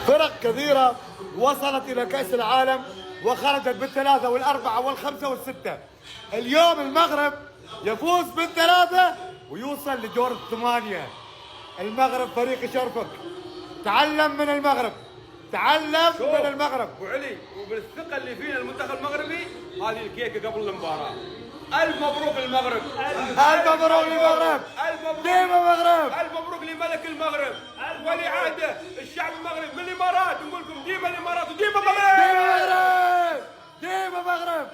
فرق كثيرة وصلت إلى كأس العالم وخرجت بالثلاثة والأربعة والخمسة والستة. اليوم المغرب يفوز بالثلاثة ويوصل لدور الثمانية. المغرب فريق يشرفك، تعلم من المغرب، تعلم من المغرب. وعلي وبالثقة اللي فينا المنتخب المغربي هذه الكيكة قبل المباراة. ألف مبروك للمغرب، ألف مبروك للمغرب، ديما مغرب، ألف مبروك لملك المغرب ولي عهده الشعب المغرب من الإمارات. نقول لكم ديما الإمارات وديما مغرب، ديما مغرب، ديما مغرب.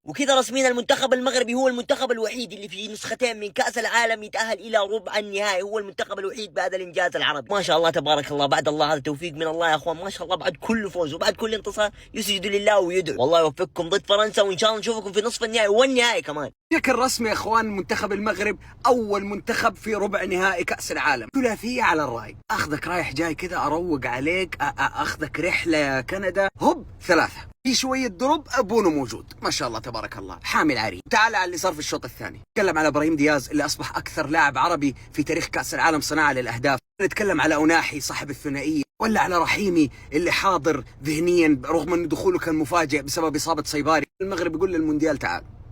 وكذا رسميا المنتخب المغربي هو المنتخب الوحيد اللي في نسختين من كأس العالم يتأهل إلى ربع النهائي. هو المنتخب الوحيد بهذا الإنجاز العربي. ما شاء الله تبارك الله، بعد الله هذا توفيق من الله يا أخوان. ما شاء الله بعد كل فوز وبعد كل انتصار يسجدوا لله ويدعوا. والله يوفقكم ضد فرنسا، وإن شاء الله نشوفكم في نصف النهائي والنهائي كمان. بشكل رسمي يا اخوان منتخب المغرب اول منتخب في ربع نهائي كأس العالم. ثلاثية على الراي، اخذك رايح جاي كذا اروق عليك، اخذك رحلة يا كندا، هوب ثلاثة في شوية دروب. بونو موجود ما شاء الله تبارك الله، حامي العري. تعال على اللي صار في الشوط الثاني. نتكلم على ابراهيم دياز اللي اصبح اكثر لاعب عربي في تاريخ كأس العالم صناعة للاهداف. نتكلم على أوناحي صاحب الثنائية، ولا على رحيمي اللي حاضر ذهنيا رغم ان دخوله كان مفاجئ بسبب اصابة صيباري. المغرب يقول للمونديال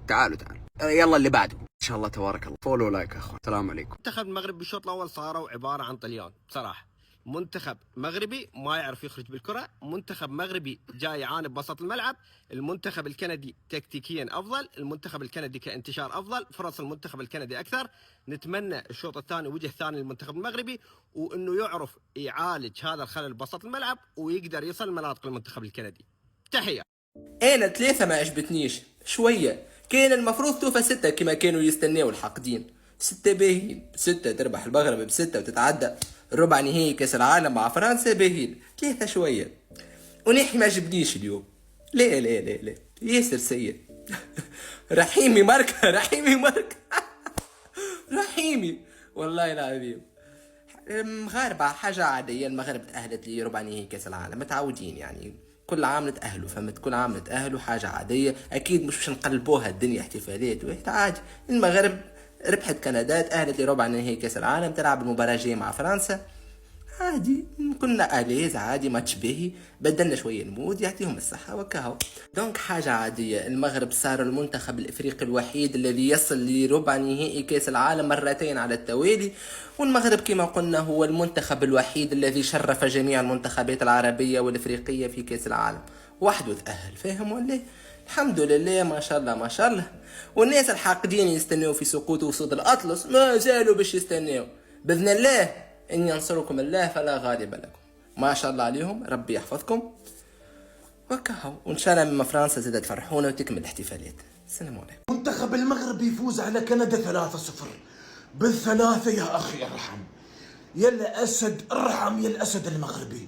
تعالوا يلا اللي بعده ان شاء الله تبارك الله. فولو لايك يا اخوان، السلام عليكم. منتخب المغرب بالشوط الاول صاروا عباره عن طليان بصراحه. منتخب مغربي ما يعرف يخرج بالكره، منتخب مغربي جاي يعاني بوسط الملعب، المنتخب الكندي تكتيكيا افضل، المنتخب الكندي كانتشار افضل، فرص المنتخب الكندي اكثر. نتمنى الشوط الثاني وجه ثاني للمنتخب المغربي، وانه يعرف يعالج هذا الخلل بوسط الملعب ويقدر يصل مناطق المنتخب الكندي. تحيه. انا ثلاثة ما عجبتنيش شوية، كان المفروض توفى ستة كما كانوا يستناو الحاقدين. ستة باهين، ستة تربح المغرب بستة وتتعدى ربع نهائي كاس العالم مع فرنسا باهين. ثلاثة شوية. ونحي ما عجبنيش اليوم، لا لا لا لا ياسر سيء. رحيمي ماركة رحيمي والله العظيم. مغاربة حاجة عادية، المغرب تأهلت لي ربع نهائي كاس العالم، متعودين يعني كل عام نتأهلوا، فهمت؟ كل عام نتأهلوا، حاجة عادية. أكيد مش نقلبوها الدنيا احتفالات وحده عادي. المغرب ربحت كندا، تأهلت لربع نهائي كأس العالم، تلعب المباراة الجاية مع فرنسا عادي. كنا أليز عادي، ماتش باهي، بدلنا شوية المود، يعطيهم الصحة وكاهو. دونك حاجة عادية. المغرب صار المنتخب الإفريقي الوحيد الذي يصل لربع نهائي كأس العالم مرتين على التوالي، والمغرب كما قلنا هو المنتخب الوحيد الذي شرف جميع المنتخبات العربية والإفريقية في كأس العالم، وحده تأهل. فاهم ولا؟ الحمد لله ما شاء الله ما شاء الله. والناس الحاقدين يستنوا في سقوط وصول الأطلس ما زالوا باش يستنوا. بإذن الله إن ينصركم الله فلا غالب لكم. ما شاء الله عليهم، ربي يحفظكم وكاهو. وإن شاء الله لما فرنسا زادت تفرحونا وتكمل الاحتفالات. السلام عليكم. منتخب المغرب يفوز على كندا 3-0 بالثلاثة. يا أخي ارحم، يا الأسد ارحم، يا الأسد المغربي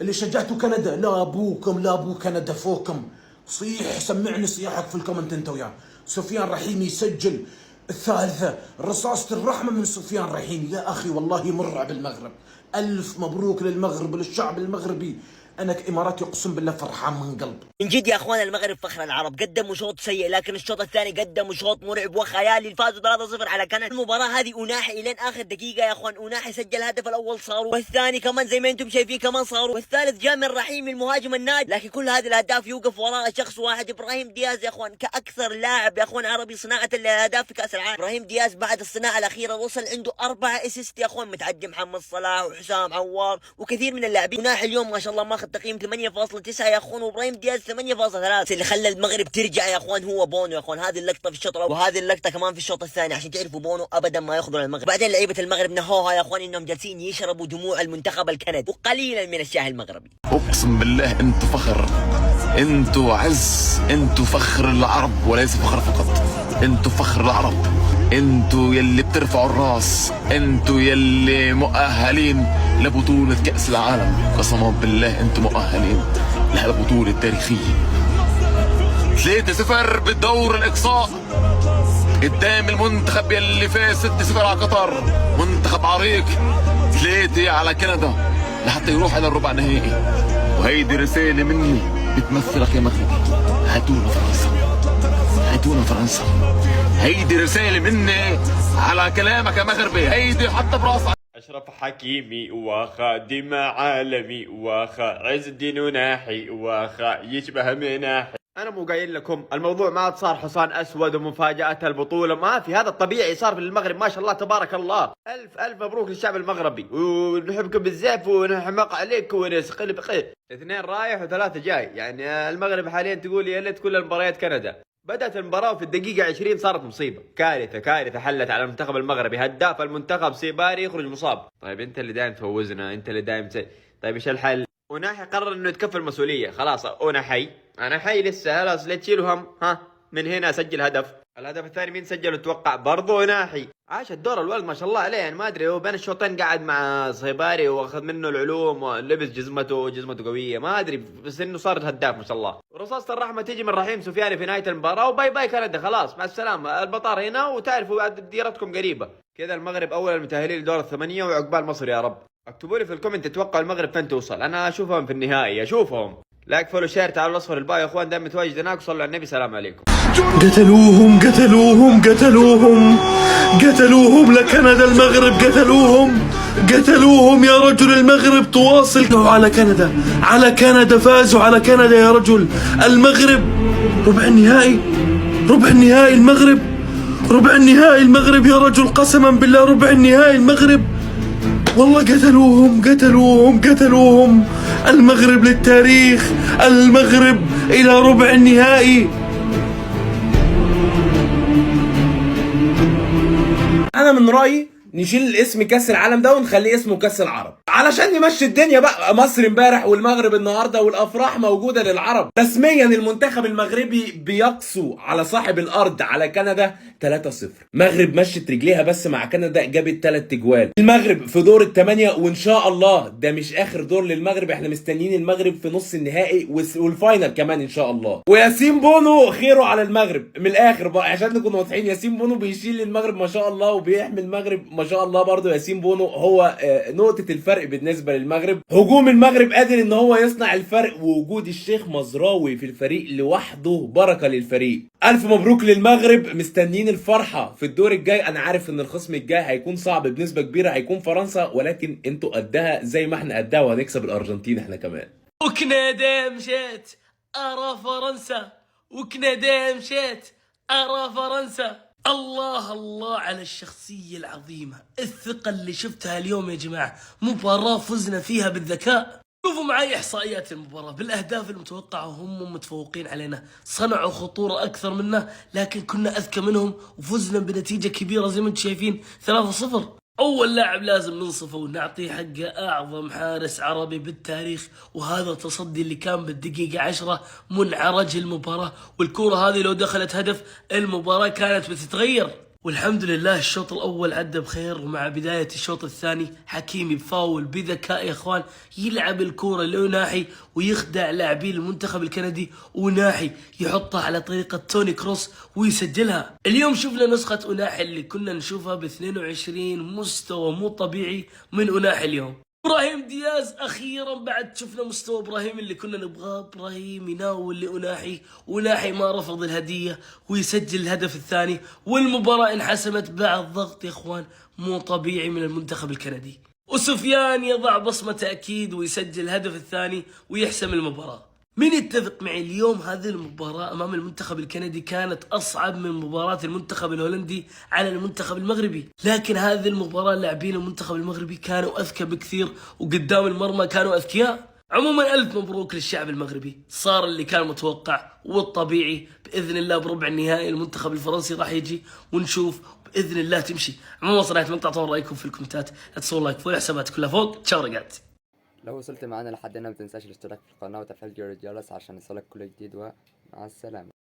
اللي شجعتوا كندا. لا أبوكم لا أبو كندا فوقكم. صيح، سمعني صياحك في الكومنت انت وياه. سفيان رحيمي يسجل الثالثة، رصاصة الرحمة من سفيان رحيمي. يا أخي والله مرعب المغرب. ألف مبروك للمغرب وللشعب المغربي. أنا كإماراتي أقسم بالله فرحان من قلب. من جد يا اخوان المغرب فخر العرب، قدموا شوط سيء لكن الشوط الثاني قدموا شوط مرعب وخيالي، فازوا 3-0 على كندا. المباراة هذه أوناحي الين اخر دقيقة يا اخوان، أوناحي سجل الهدف الاول صاروا، والثاني كمان زي ما انتم شايفين كمان صاروا، والثالث جاء من رحيم المهاجم النادي. لكن كل هذه الاهداف يوقف وراء شخص واحد، ابراهيم دياز يا اخوان، كاكثر لاعب يا اخوان عربي صناعة الاهداف في كأس العالم. ابراهيم دياز بعد الصناعة الاخيرة وصل عنده 4 اسيست يا اخوان، متعدي محمد صلاح وحسام عوار وكثير من اللاعبين. أوناحي اليوم ما شاء الله ماخذ تقييم 8.9 يا اخوان، وابراهيم دياز 8.3. اللي خلى المغرب ترجع يا اخوان هو بونو يا اخوان. هذه اللقطه في الشوط الاول وهذه اللقطه كمان في الشوط الثاني عشان تعرفوا بونو ابدا ما ياخذوا المغرب. بعدين لعيبه المغرب نهوها يا اخوان انهم جالسين يشربوا دموع المنتخب الكندي وقليلا من الشاي المغربي. اقسم بالله انتوا فخر، انتوا عز، انتوا فخر العرب وليس فخر فقط. انتوا فخر العرب، انتوا يلي بترفعوا الراس، انتوا يلي مؤهلين لبطولة كأس العالم. قسما بالله انتوا مؤهلين لهالبطولة التاريخية. 3-0 بالدور الإقصاء قدام المنتخب يلي فاز 6-0 على قطر، منتخب عريق. 3 على كندا لحتى يروح إلى الربع نهائي. وهيدي رسالة مني بتمثلك يا مغربي، هاتونا فرنسا، هاتونا فرنسا. هيدي رسالة مني على كلامك يا مغربي، هيدي حتى براسك. أشرف حكيمي وخادم عالمي وخا عز الدين ناحي وخا يشبه مناحي. أنا مو قايل لكم الموضوع ما صار حصان أسود ومفاجأة البطولة، ما في، هذا الطبيعي صار في المغرب ما شاء الله تبارك الله. ألف مبروك للشعب المغربي ونحبكم بالزاف ونحماق عليكم ونسقل بقي. 2 رايح و3 جاي، يعني المغرب حاليا تقول يا ليت كل المباريات كندا. بدأت المباراة وفي الدقيقة 20 صارت مصيبة، كارثة حلت على المنتخب المغربي. هداف المنتخب سيباري يخرج مصاب. طيب أنت اللي دايم تفوزنا، أنت اللي دايم طيب إيش الحل؟ وناحي قرر إنه يتكفل المسؤولية، خلاص أنا حي لسه، خلاص لا تشيلوا هم. من هنا سجل هدف. الهدف الثاني مين سجل اتوقع؟ برضو ناحي. عاش الدور الولد ما شاء الله عليه، يعني ما ادري هو بين الشوطين قاعد مع صيباري واخذ منه العلوم ولبس جزمته قويه، ما ادري بس انه صار هداف ما شاء الله. ورصاصة الرحمه تيجي من رحيم سفياني في نهايه المباراه وباي باي كندا، خلاص مع السلامه، البطار هنا وتعرفوا ديرتكم قريبه. كذا المغرب اول المتاهلين لدور الثمانيه وعقبال مصر يا رب. اكتبوا لي في الكومنت تتوقعوا المغرب فين توصل، انا اشوفهم في النهائي اشوفهم. لايك فولو شير تعالوا الاصفر الباي يا اخوان، دائما متواجد هناك وصلوا على النبي. سلام عليكم. قتلوهم لكندا المغرب، قتلوهم يا رجل. المغرب تواصل على كندا فازوا على كندا يا رجل. المغرب ربع النهائي المغرب يا رجل، قسما بالله ربع النهائي المغرب. والله قتلوهم. المغرب للتاريخ، المغرب إلى ربع النهائي. انا من رايي نشيل اسم كاس العالم ده ونخليه اسمه كاس العرب علشان نمشي الدنيا بقى. مصر امبارح والمغرب النهارده والافراح موجوده للعرب. رسميا المنتخب المغربي بيقسو على صاحب الارض على كندا 3-0. المغرب مشت رجليها بس مع كندا جابت 3 اجوال. المغرب في دور الثمانيه وان شاء الله ده مش اخر دور للمغرب، احنا مستنيين المغرب في نص النهائي والفاينل كمان ان شاء الله. وياسين بونو خيره على المغرب من الاخر بقى عشان نكون واضحين. ياسين بونو بيشيل المغرب ما شاء الله وبيحمي المغرب ما شاء الله برضه. ياسين بونو هو نقطة الفرق بالنسبة للمغرب. هجوم المغرب قادر ان هو يصنع الفرق، ووجود الشيخ مزراوي في الفريق لوحده بركة للفريق. الف مبروك للمغرب، مستنيين الفرحة في الدور الجاي. انا عارف ان الخصم الجاي هيكون صعب بنسبة كبيرة، هيكون فرنسا، ولكن انتوا قدها زي ما احنا قدها وهنكسب الارجنتين احنا كمان. وكندا مشات ارى فرنسا، وكندا مشات ارى فرنسا. الله على الشخصية العظيمة، الثقة اللي شفتها اليوم يا جماعة. مباراة فزنا فيها بالذكاء. شوفوا معي إحصائيات المباراة بالأهداف المتوقعة، هم متفوقين علينا، صنعوا خطورة أكثر منا لكن كنا أذكى منهم وفزنا بنتيجة كبيرة زي ما انتم شايفين 3-0. أول لاعب لازم ننصفه ونعطيه حقه، أعظم حارس عربي بالتاريخ، وهذا تصدي اللي كان بالدقيقة 10 منعرج المباراة، والكرة هذه لو دخلت هدف المباراة كانت بتتغير. والحمد لله الشوط الأول عدى بخير، ومع بداية الشوط الثاني حكيمي بفاول بذكاء يا إخوان يلعب الكرة لأوناحي ويخدع لاعبين المنتخب الكندي، وناحي يحطها على طريقة توني كروس ويسجلها. اليوم شفنا نسخة أوناحي اللي كنا نشوفها ب22 مستوى مو طبيعي من أوناحي اليوم. إبراهيم دياز أخيرا بعد شفنا مستوى إبراهيم اللي كنا نبغاه. إبراهيم يناول لأوناحي، وناحي ما رفض الهدية ويسجل الهدف الثاني، والمباراة انحسمت بعد ضغط يا إخوان مو طبيعي من المنتخب الكندي. وسفيان يضع بصمة تأكيد ويسجل الهدف الثاني ويحسم المباراة. من يتفق معي اليوم هذه المباراة أمام المنتخب الكندي كانت أصعب من مباراة المنتخب الهولندي على المنتخب المغربي، لكن هذه المباراة لاعبين المنتخب المغربي كانوا أذكى بكثير وقدام المرمى كانوا أذكياء. عموما ألف مبروك للشعب المغربي، صار اللي كان متوقع والطبيعي. بإذن الله بربع النهائي المنتخب الفرنسي راح يجي ونشوف بإذن الله تمشي. عموما صراحة ما تقطعوا رأيكم في الكومنتات، لا تنسوا لايك فوق حسابات كلها فوق. تشاو رجعت. لو وصلت معنا لحد هنا ما تنساش الاشتراك في القناة وتفعيل جرس الجرس عشان يوصلك كل جديد، ومع السلامة.